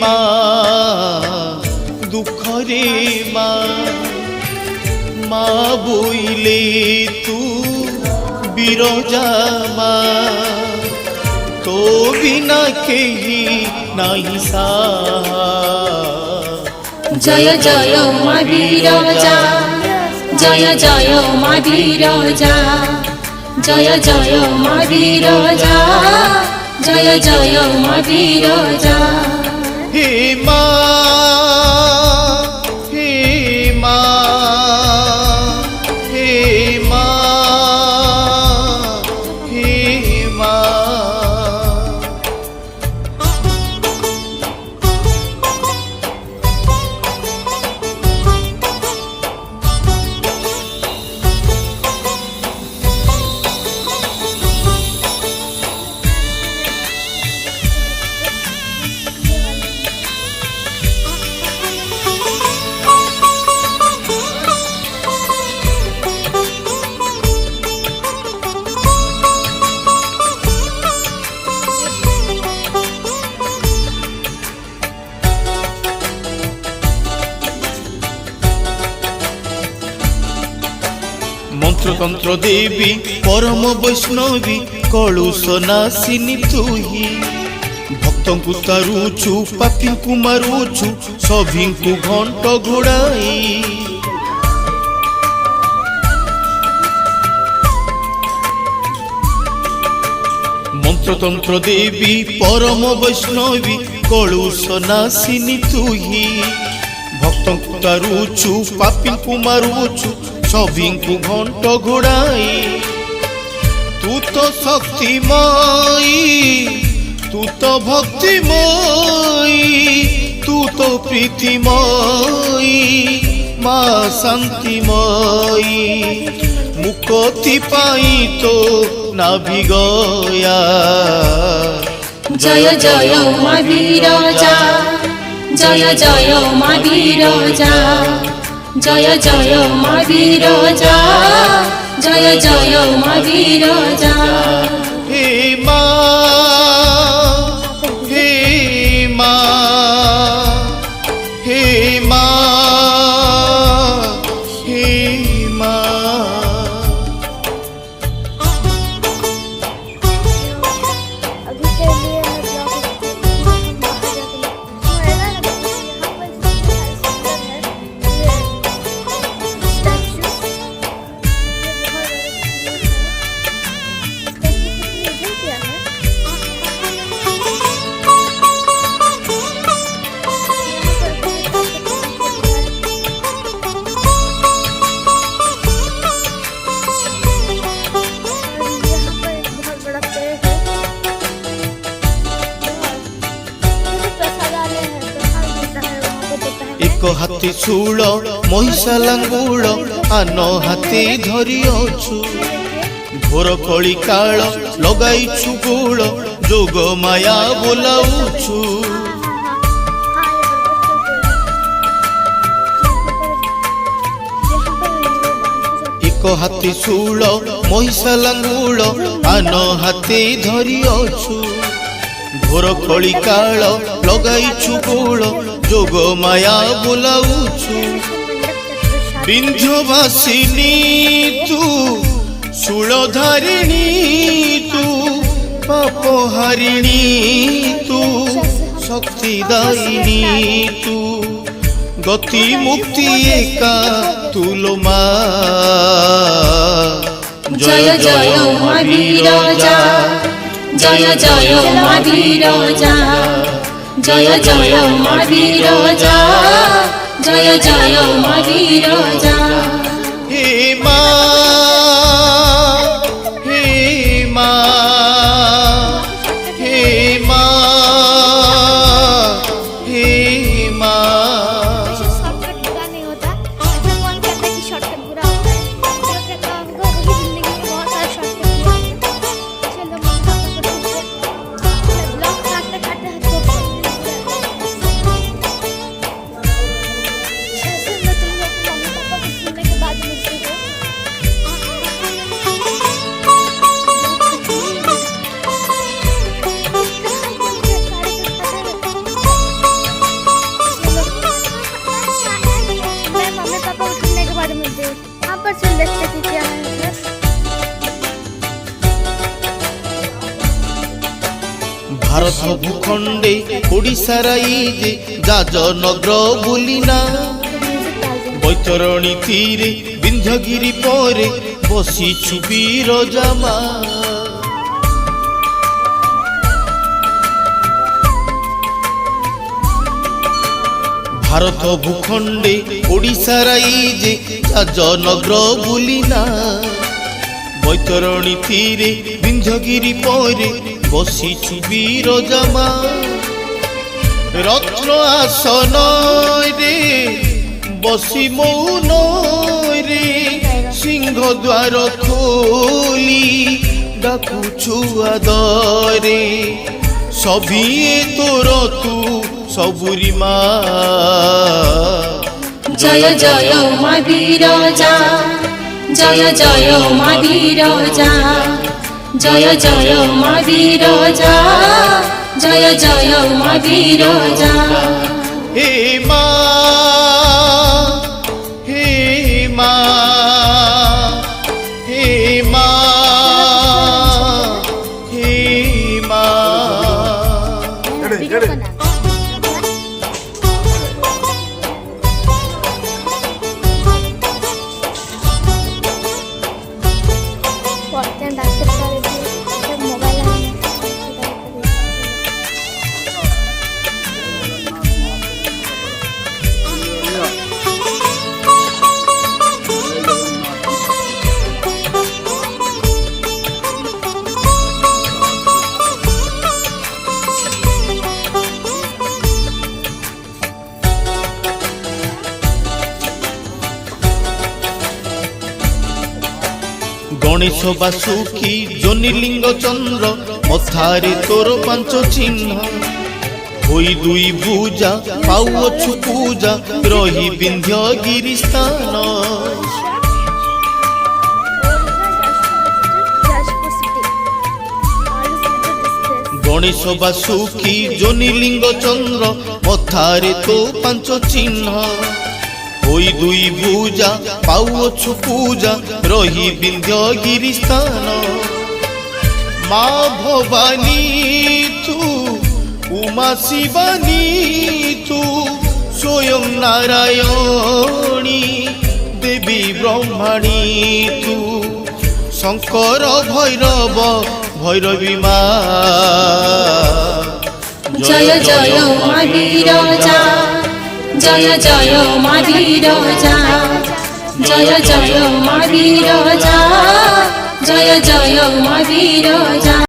মা দুঃখরে মা মা বইলে তু বিরজা মা তো বিনা কেহি নাই সাহা জয় জয় মা বিরজা জয় জয় মা বিরজা জয় জয় মা বিরজা জয় জয় মা বিরজা হে মা হে মা হে মা হে মা মন্ত্রতন্ত্র দেবী পরম বৈষ্ণবী কলুষ নাসিনী তুহি ভক্তଙ୍କୁ ତାରୁଛୁ ପାପୀଙ୍କୁ ମାରୁଛୁ ସଭିଙ୍କୁ ଘଣ୍ଟ ଘୋଡ଼ାଇ মন্ত্রতন্ত্র দেবী পরম বৈষ্ণবী কলুষ নাসিনী তুহি ভক্তଙ୍କୁ ତାରୁଛୁ ପାପୀଙ୍କୁ ମାରୁଛୁ সভিଙ୍କୁ ঘণ্ট ঘোড়াই তু তো শক্তিময়ী তু তো ভক্তিময়ী তু তো প্রীতিময়ী মা শান্তিময়ী মুকতি পাই তো নাভি গয়া জয় জয় মা বিরজা জয় জয় মা বিরজা জয় জয় মা বিরজা জয় জয় মা বিরজা হে মা হে মা হে মা হে মা अभी के लिए मैं ଏକ ହାତୀ ଶୂଳ ମହିଷା ଲାଙ୍ଗୁଳ ଆନ ହାତୀ ଧରି ଅଛୁ ଘୋର କଳି କାଳ ଲଗାଇଛୁ ଗୁଳ ଯୋଗ ମାୟା ବୋଲାଉଛୁ ଏକ ହାତୀ ଶୂଳ ମହିଷା ଲାଙ୍ଗୁଳ ଆନ ହାତୀ ଧରି ଅଛୁ ଘୋର କଳି କାଳ ଲଗାଇଛୁ ଗୁଳ যোগ মায়া বোলাউছু বিন্ধ্যবাসিনী তু শূলধারিণী তু পাপহারিণী তু শক্তিদায়িনী তু গতি মুক্তি একা তুলো মা জয় জয় মা বিরজা জয় জয় মা বিরজা জয় জয় মা বিরজা জয় জয় মা বিরজা হে মা হে মা হে মা হে মা शॉर्टकट पूरा नहीं होता ऐसा कौन कहता है कि शॉर्टकट पूरा होता है जो कहता होगा वही जिंदगी में बहुत सारे शॉर्टकट चलो मम्मा ब्लॉग काटते काटते हाथ भारत भूखंडे ओडिशार जे जाजनगर बुलिना बैतरणी तीरे विंध्यगिरी परे बसिछु बिरजामा भारत भूखंडे ओडिशार जे जाजनगर बुलिना बैतरणी तीरे विंध्यगिरी परे बसिछु बिरजामा रत्न आसन रे बसी मौन रे सिंह द्वार खोली डाकुछु आदरे सभिए तोर तू सबुरी मा जय जय मा बिरजा जय जय मा बिरजा जय जय मा बिरजा जय जय मा बिरजा हे मा हे मा हे मा हे मा गणेश बासुकी जोनिलिंग चंद्र मथारे तोर पांच चिन्ह होई दुई भुजा पाउछु पूजा रही विंध्यगिरी स्थान गणेश बासुकी जोनिलिंग चंद्र मथारे तो पांच चिन्ह होई दुई भुजा पाउछु पूजा रही विंध्यगिरी स्थान माँ भवानी तू उमा शिवानी तू स्वयं नारायणी देवी ब्रह्मणी तू शंकर भैरव भैरवी मा जय जय मा बिरजा जय जय मा बिरजा जय जय मा बिरजा जय जय मा बिरजा।